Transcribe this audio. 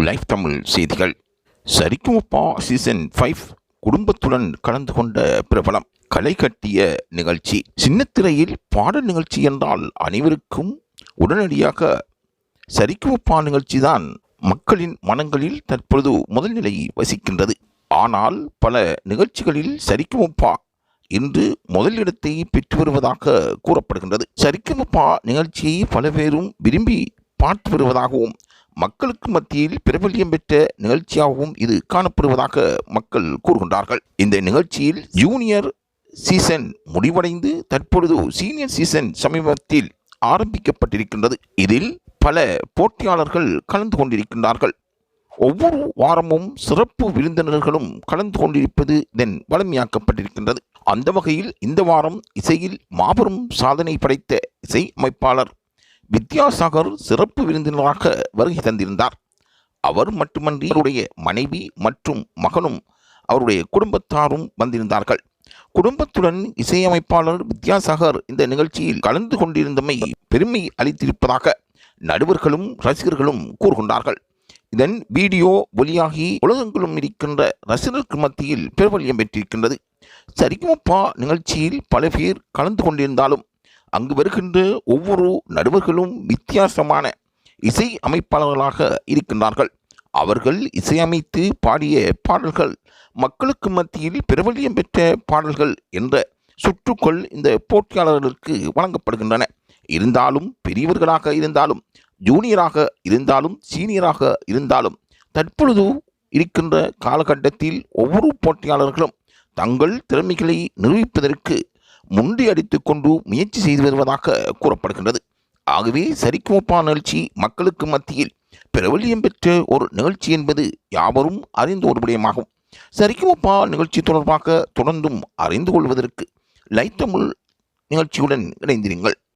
Life Tamil செய்திகள். சரிக்குமப்பா season 5 குடும்பத்துடன் கலந்து கொண்ட பிரபலம் களை கட்டிய நிகழ்ச்சி. சின்னத்திரையில் பாடல் நிகழ்ச்சி என்றால் அனைவருக்கும் உடனடியாக சரிக்குமப்பா நிகழ்ச்சி தான் மக்களின் மனங்களில் தற்பொழுது முதல் நிலையை வசிக்கின்றது. ஆனால் பல நிகழ்ச்சிகளில் சரிக்குமப்பா இன்று முதலிடத்தை பெற்று வருவதாக கூறப்படுகின்றது. சரிக்குமப்பா நிகழ்ச்சியை பல பேரும் விரும்பி பார்த்து வருவதாகவும் மக்களுக்கு மத்தியில் பிரபல்யம் பெற்ற நிகழ்ச்சியாகவும் இது காணப்படுவதாக மக்கள் கூறுகின்றார்கள். இந்த நிகழ்ச்சியில் ஜூனியர் சீசன் முடிவடைந்து தற்பொழுது சீனியர் சீசன் சமீபத்தில் ஆரம்பிக்கப்பட்டிருக்கின்றது. இதில் பல போட்டியாளர்கள் கலந்து கொண்டிருக்கின்றார்கள். ஒவ்வொரு வாரமும் சிறப்பு விருந்தினர்களும் கலந்து கொண்டிருப்பது இதன் வலிமையாக்கப்பட்டிருக்கின்றது. அந்த வகையில் இந்த வாரம் இசையில் மாபெரும் சாதனை படைத்த இசை அமைப்பாளர் வித்யாசாகர் சிறப்பு விருந்தினராக வருகை தந்திருந்தார். அவர் மட்டுமன்றி அவருடைய மனைவி மற்றும் மகனும் அவருடைய குடும்பத்தாரும் வந்திருந்தார்கள். குடும்பத்துடன் இசையமைப்பாளர் வித்யாசாகர் இந்த நிகழ்ச்சியில் கலந்து கொண்டிருந்தமை பெருமை அளித்திருப்பதாக நடுவர்களும் ரசிகர்களும் கூறுகின்றார்கள். இதன் வீடியோ வெளியாகி உலகங்களும் இருக்கின்ற ரசிகர்களுக்கு மத்தியில் பிரபல்யம் பெற்றிருக்கின்றது. சரிக்குமப்பா நிகழ்ச்சியில் பல பேர் கலந்து கொண்டிருந்தாலும் அங்கு வருகின்ற ஒவ்வொரு நடுவர்களும் வித்தியாசமான இசை அமைப்பாளர்களாக இருக்கின்றார்கள். அவர்கள் இசையமைத்து பாடிய பாடல்கள் மக்களுக்கு மத்தியில் பிரபல்யம் பெற்ற பாடல்கள் என்ற சுற்றுக்குள் இந்த போட்டியாளர்களுக்கு வழங்கப்படுகின்றன. இருந்தாலும் பெரியவர்களாக இருந்தாலும் ஜூனியராக இருந்தாலும் சீனியராக இருந்தாலும் தற்பொழுது இருக்கின்ற காலகட்டத்தில் ஒவ்வொரு போட்டியாளர்களும் தங்கள் திறமைகளை நிரூபிப்பதற்கு முண்டி அடித்துக் கொண்டு முயற்சி செய்து வருவதாக கூறப்படுகின்றது. ஆகவே சரிக்குமப்பா நிகழ்ச்சி மக்களுக்கு மத்தியில் பிரபல்யம் பெற்ற ஒரு நிகழ்ச்சி என்பது யாவரும் அறிந்த ஒரு விடயமாகும். சரிக்குமப்பா நிகழ்ச்சி தொடர்பாக தொடர்ந்தும் அறிந்து கொள்வதற்கு லைஃப் தமிழ் நிகழ்ச்சியுடன் இணைந்திருங்கள்.